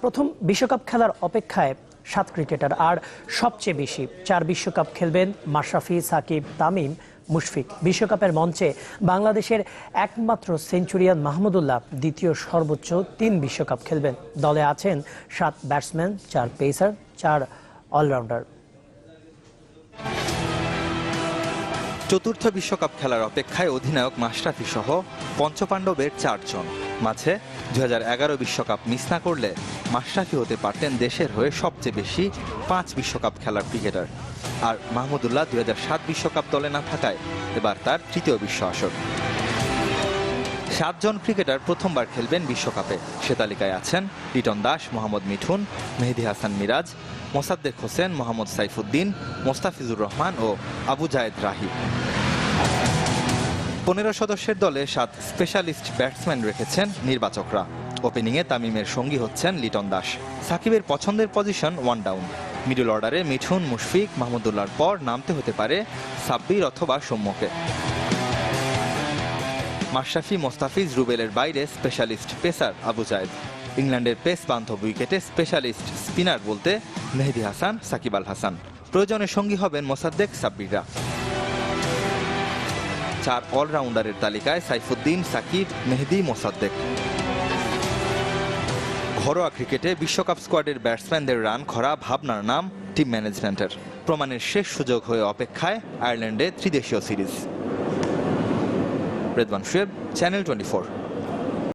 প্রথম বিশ্বকাপ খেলার অপেক্ষায় 7 ক্রিকেটার আর সবচেয়ে বেশি 4 বিশ্বকাপ খেলবেন মাশরাফি, সাকিব, তামিম, মুশফিক। বিশ্বকাপের মঞ্চে বাংলাদেশের একমাত্র সেঞ্চুরিয়ান মাহমুদুল্লাহ দ্বিতীয় সর্বোচ্চ 3 বিশ্বকাপ খেলবেন। দলে আছেন 7 ব্যাটসম্যান, 4 পেসার, 4 অলরাউন্ডার। চতুর্থ বিশ্বকাপ খেলার অপেক্ষায় অধিনায়ক মাশরাফি সহ পঞ্চপাণ্ডবের 4 জন। মাঝে 2011 বিশ্বকাপ মিস না করলে মাশরাফি হতে পারতেন দেশের হয়ে সবচেয়ে বেশি 5 বিশ্বকাপ খেলার ক্রিকেটার। আর মাহমুদুল্লাহ 2007 বিশ্বকাপ দলে না থাকায় এবার তার তৃতীয় বিশ্ব আসর। 7 জন ক্রিকেটার প্রথমবার খেলবেন বিশ্বকাপে। সে তালিকায় আছেন লিটন দাস, মোহাম্মদ মিঠুন, মেহেদী হাসান মিরাজ, মোসাদ্দেক হোসেন, মোহাম্মদ সাইফুদ্দিন, মোস্তাফিজুর রহমান ও আবু জায়েদ রাহি। 15 সদস্যের দলে 7 স্পেশালিস্ট ব্যাটসম্যান রেখেছেন নির্বাচকরা। ওপেনিংয়ে তামিমের সঙ্গী হচ্ছেন লিটন দাস। সাকিবের পছন্দের পজিশন 1 ডাউন। মিডল অর্ডারে মিঠুন, মুশফিক, মাহমুদুল্লাহর পর নামতে হতে পারে সাব্বির অথবা সৌম্যকে। মাশরাফি, মোস্তাফিজ, রুবেলের বাইরে স্পেশালিস্ট পেসার আবু জায়েদ। ইংল্যান্ডের পেস বান্ধব উইকেটে স্পেশালিস্ট স্পিনার বলতে মেহেদী হাসান, সাকিব আল হাসান। প্রয়োজনে সঙ্গী হবেন মোসাদ্দেক, সাব্বিররা। 4 অলরাউন্ডারের তালিকায় সাইফুদ্দিন, সাকিব, মেহেদী, মোসাদ্দেক। ঘরোয়া ক্রিকেটে বিশ্বকাপ স্কোয়াডের ব্যাটসম্যানদের রান খরা ভাবনার নাম টিম ম্যানেজমেন্টের। প্রমাণের শেষ সুযোগ হয়ে অপেক্ষায় আয়ারল্যান্ডে ত্রিদেশীয় সিরিজ। রেদওয়ান শুয়েব, চ্যানেল 24।